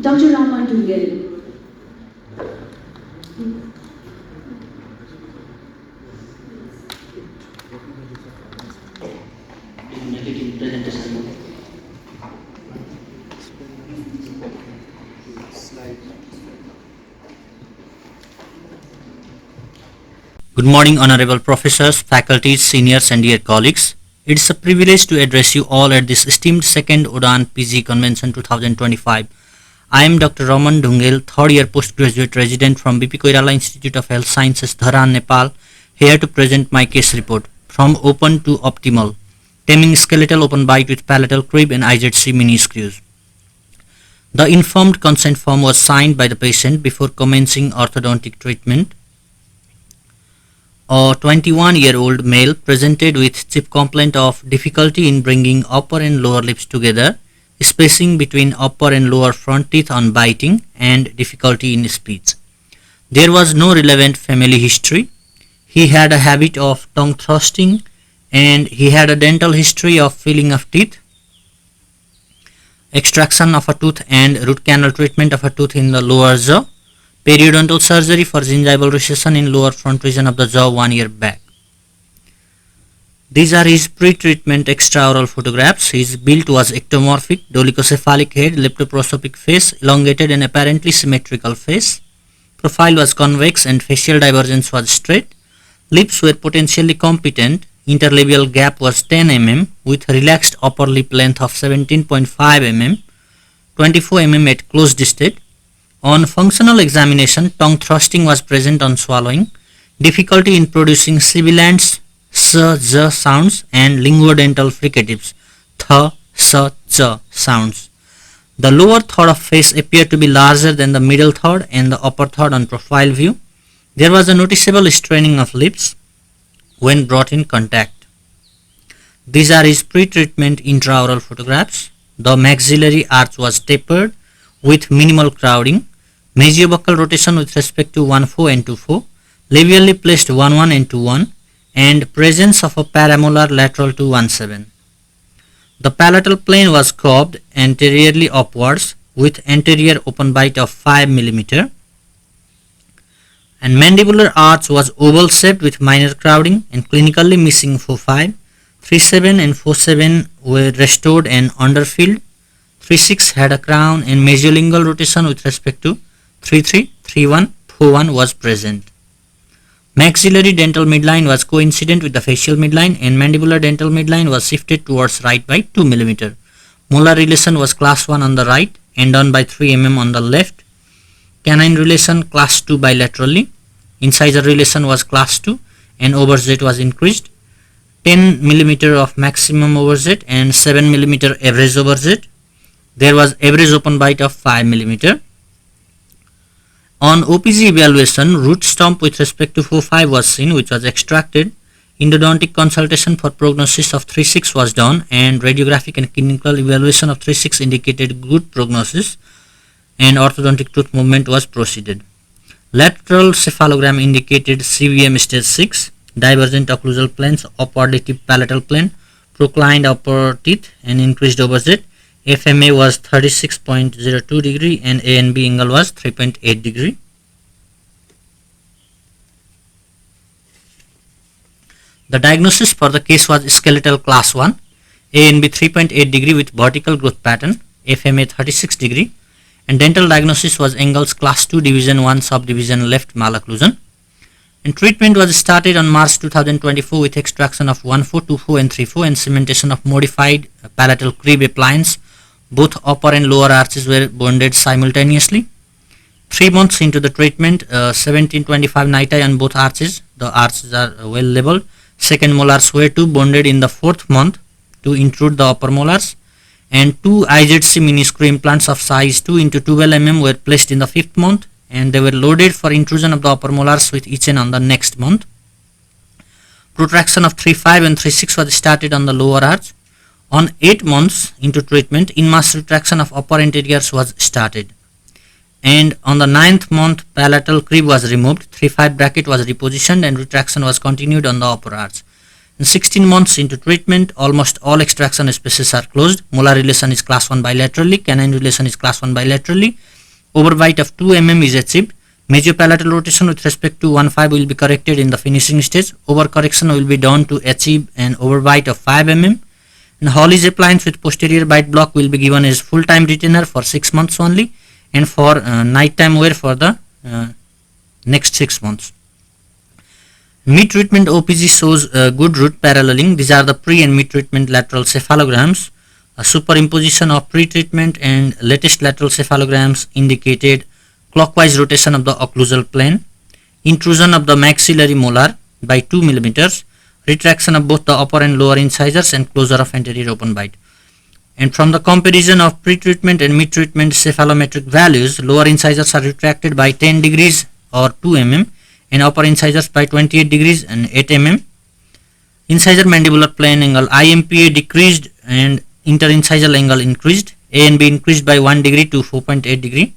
Dr. Raman Dhungel. Good morning, honorable professors, faculties, seniors and dear colleagues. It is a privilege to address you all at this esteemed second ODOAN PG Convention 2025. I am Dr. Raman Dhungel, third year postgraduate resident from BP Koirala Institute of Health Sciences, Dharan, Nepal, here to present my case report, From Open to Optimal, Taming Skeletal Open Bite with Palatal Crib and IZC Mini Screws. The informed consent form was signed by the patient before commencing orthodontic treatment. A 21-year-old male presented with chief complaint of difficulty in bringing upper and lower lips together, spacing between upper and lower front teeth on biting, and difficulty in speech. There was no relevant family history. He had a habit of tongue thrusting, and he had a dental history of filling of teeth, extraction of a tooth and root canal treatment of a tooth in the lower jaw, periodontal surgery for gingival recession in lower front region of the jaw 1 year back. These are his pre-treatment extraoral photographs. His build was ectomorphic, dolichocephalic head, leptoprosopic face, elongated and apparently symmetrical face. Profile was convex and facial divergence was straight. Lips were potentially competent. Interlabial gap was 10 mm with relaxed upper lip length of 17.5 mm, 24 mm at closed state. On functional examination, tongue thrusting was present on swallowing, difficulty in producing sibilants, s, z sounds and linguodental fricatives, th, s, ch sounds. The lower third of face appeared to be larger than the middle third and the upper third on profile view. There was a noticeable straining of lips when brought in contact. These are his pre-treatment intraoral photographs. The maxillary arch was tapered with minimal crowding, mesiobbuccal rotation with respect to 1-4 and 2-4, labially placed 1-1 and 2-1, and presence of a paramolar lateral to 1-7. The palatal plane was curved anteriorly upwards with anterior open bite of 5 mm, and mandibular arch was oval shaped with minor crowding and clinically missing 4-5, 3-7 and 4-7 were restored and underfilled. 3-6 had a crown and mesiolingual rotation with respect to 3-3, 3-1, 4-1 was present. Maxillary dental midline was coincident with the facial midline and mandibular dental midline was shifted towards right by 2 mm. Molar relation was class 1 on the right and on by 3 mm on the left. Canine relation class 2 bilaterally. Incisor relation was class 2 and overjet was increased. 10 mm of maximum overjet and 7 mm average overjet. There was average open bite of 5 mm. On OPG evaluation, root stump with respect to 4-5 was seen, which was extracted. Endodontic consultation for prognosis of 3-6 was done, and radiographic and clinical evaluation of 3-6 indicated good prognosis, and orthodontic tooth movement was proceeded. Lateral cephalogram indicated CVM stage 6, divergent occlusal planes, upwardly tipped palatal plane, proclined upper teeth, and increased overjet. FMA was 36.02 degree and A and B angle was 3.8 degree. The diagnosis for the case was skeletal class 1, A and B 3.8 degree with vertical growth pattern, FMA 36 degree, and dental diagnosis was angles class 2 division 1 subdivision left malocclusion. And treatment was started on March 2024 with extraction of 1-4, 2-4 and 3-4 and cementation of modified palatal crib appliance. Both upper and lower arches were bonded simultaneously. 3 months into the treatment, 1725 niti on both arches. The arches are well leveled. Second molars were to bonded in the 4th month to intrude the upper molars, and 2 IZC mini screw implants of size 2 into 12 mm were placed in the 5th month, and they were loaded for intrusion of the upper molars with each end on the next month. Protraction of 3-5 and 3-6 was started on the lower arch. On 8 months into treatment, in-mass retraction of upper anteriors was started, and on the 9th month palatal crib was removed, 3-5 bracket was repositioned and retraction was continued on the upper arch. In 16 months into treatment, almost all extraction spaces are closed. Molar relation is class 1 bilaterally, canine relation is class 1 bilaterally, overbite of 2 mm is achieved. Mesiopalatal rotation with respect to 1/5 will be corrected in the finishing stage. Overcorrection will be done to achieve an overbite of 5 mm. And Hawley's appliance with posterior bite block will be given as full-time retainer for 6 months only, and for night-time wear for the next 6 months. Mid-treatment OPG shows good root paralleling. These are the pre and mid-treatment lateral cephalograms. A superimposition of pre-treatment and latest lateral cephalograms indicated clockwise rotation of the occlusal plane, intrusion of the maxillary molar by 2 mm, retraction of both the upper and lower incisors, and closure of anterior open bite. And from the comparison of pre-treatment and mid-treatment cephalometric values, lower incisors are retracted by 10 degrees or 2 mm, and upper incisors by 28 degrees and 8 mm. Incisor mandibular plane angle IMPA decreased and interincisal angle increased. A and B increased by 1 degree to 4.8 degree.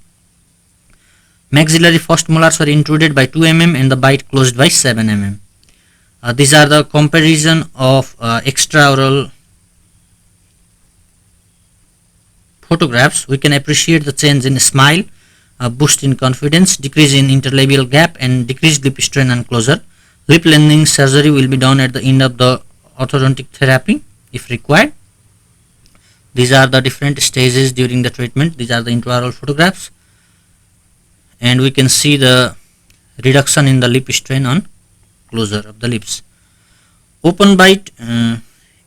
Maxillary first molars were intruded by 2 mm and the bite closed by 7 mm. These are the comparison of extraoral photographs. We can appreciate the change in smile, boost in confidence, decrease in interlabial gap, and decreased lip strain and closure. Lip lengthening surgery will be done at the end of the orthodontic therapy if required. These are the different stages during the treatment. These are the intraoral photographs, and we can see the reduction in the lip strain on closure of the lips. Open bite,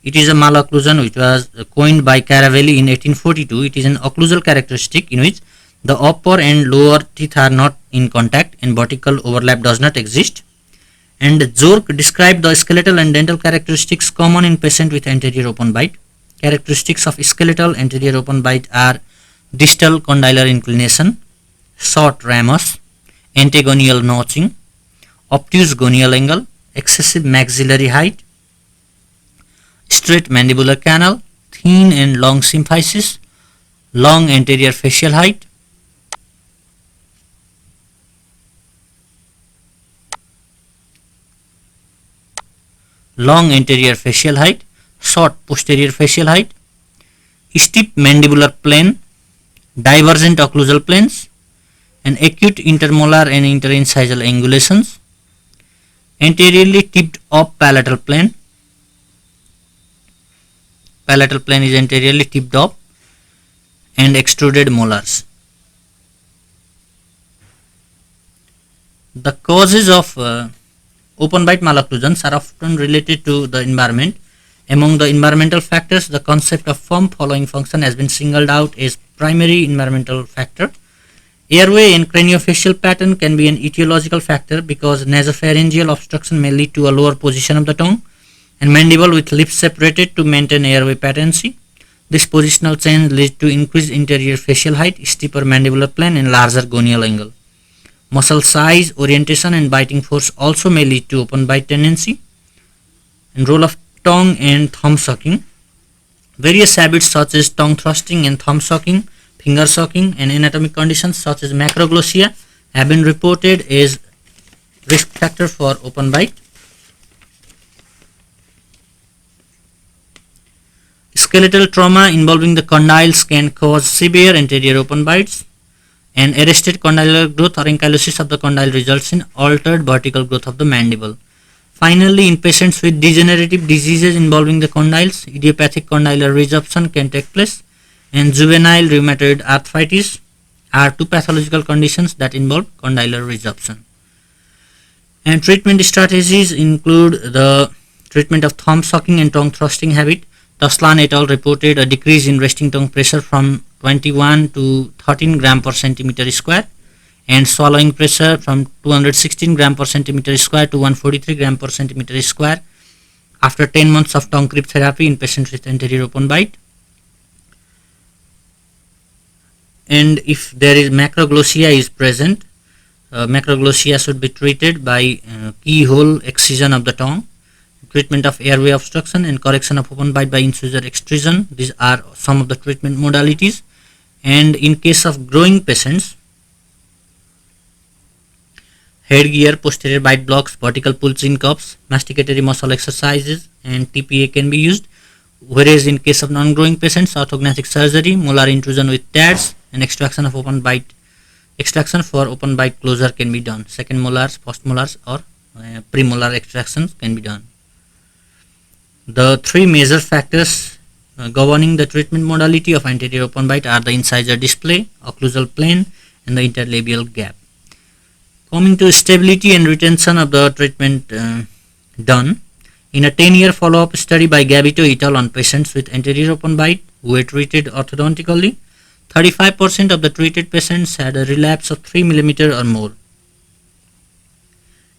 it is a malocclusion which was coined by Caravelli in 1842. It is an occlusal characteristic in which the upper and lower teeth are not in contact and vertical overlap does not exist. And Zork described the skeletal and dental characteristics common in patient with anterior open bite. Characteristics of skeletal anterior open bite are distal condylar inclination, short ramus, antagonial notching, obtuse gonial angle, excessive maxillary height, straight mandibular canal, thin and long symphysis, long anterior facial height, short posterior facial height, steep mandibular plane, divergent occlusal planes, and acute intermolar and interincisal angulations, anteriorly tipped up palatal plane. Palatal plane is anteriorly tipped up, and extruded molars. The causes of open bite malocclusions are often related to the environment. Among the environmental factors, the concept of firm following function has been singled out as primary environmental factor. Airway and craniofacial pattern can be an etiological factor because nasopharyngeal obstruction may lead to a lower position of the tongue and mandible with lips separated to maintain airway patency. This positional change leads to increased interior facial height, steeper mandibular plane, and larger gonial angle. Muscle size, orientation, and biting force also may lead to open bite tendency. And role of tongue and thumb sucking. Various habits such as tongue thrusting and thumb sucking, finger sucking, and anatomic conditions such as macroglossia have been reported as risk factor for open bite. Skeletal trauma involving the condyles can cause severe anterior open bites, and arrested condylar growth or ankylosis of the condyle results in altered vertical growth of the mandible. Finally, in patients with degenerative diseases involving the condyles, idiopathic condylar resorption can take place, and juvenile rheumatoid arthritis are two pathological conditions that involve condylar resorption. And treatment strategies include the treatment of thumb sucking and tongue thrusting habit. Taslan et al. Reported a decrease in resting tongue pressure from 21 to 13 gram per centimeter square, and swallowing pressure from 216 gram per centimeter square to 143 gram per centimeter square after 10 months of tongue creep therapy in patients with anterior open bite. And if there is macroglossia is present, macroglossia should be treated by keyhole excision of the tongue, treatment of airway obstruction, and correction of open bite by incisor extrusion. These are some of the treatment modalities. And in case of growing patients, headgear, posterior bite blocks, vertical pull chin cuffs, masticatory muscle exercises, and TPA can be used. Whereas in case of non-growing patients, orthognathic surgery, molar intrusion with TADs, and extraction of open bite extraction for open bite closure can be done. Second molars, first molars, or premolar extractions can be done. The three major factors governing the treatment modality of anterior open bite are the incisor display, occlusal plane, and the interlabial gap. Coming to stability and retention of the treatment done, in a 10-year follow-up study by Gabito et al. On patients with anterior open bite who were treated orthodontically, 35% of the treated patients had a relapse of 3 mm or more.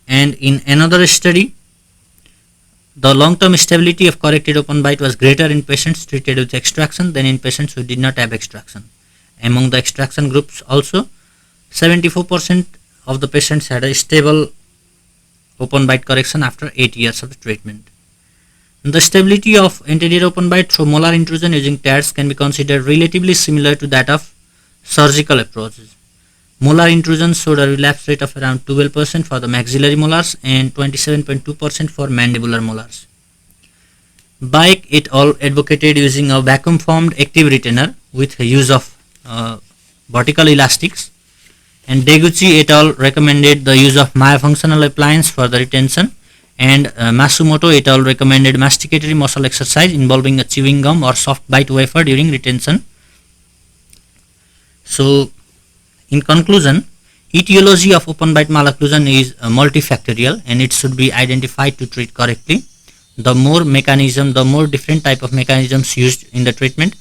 And in another study, the long-term stability of corrected open bite was greater in patients treated with extraction than in patients who did not have extraction. Among the extraction groups also, 74% of the patients had a stable open bite correction after 8 years of the treatment. The stability of anterior open bite through molar intrusion using TADS can be considered relatively similar to that of surgical approaches. Molar intrusion showed a relapse rate of around 12% for the maxillary molars and 27.2% for mandibular molars. Baek et al. Advocated using a vacuum formed active retainer with use of vertical elastics, and Deguchi et al. Recommended the use of myofunctional appliance for the retention, and Masumoto et al. Recommended masticatory muscle exercise involving a chewing gum or soft bite wafer during retention. So, in conclusion, etiology of open bite malocclusion is multifactorial and it should be identified to treat correctly. The more different type of mechanisms used in the treatment,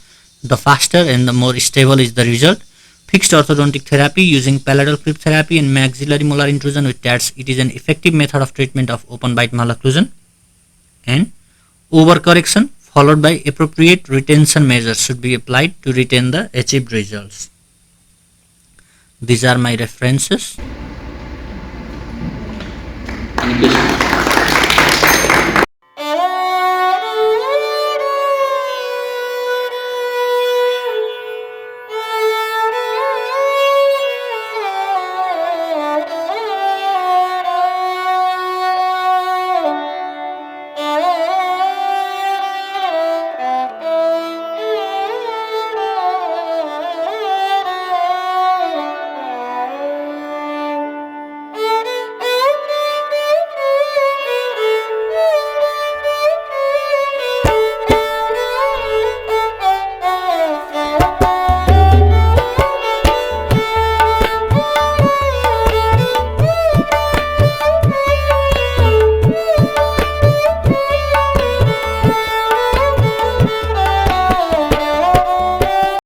the faster and the more stable is the result. Fixed orthodontic therapy using palatal clip therapy and maxillary molar intrusion with TADS, it is an effective method of treatment of open bite malocclusion. And overcorrection followed by appropriate retention measures should be applied to retain the achieved results. These are my references. Any questions?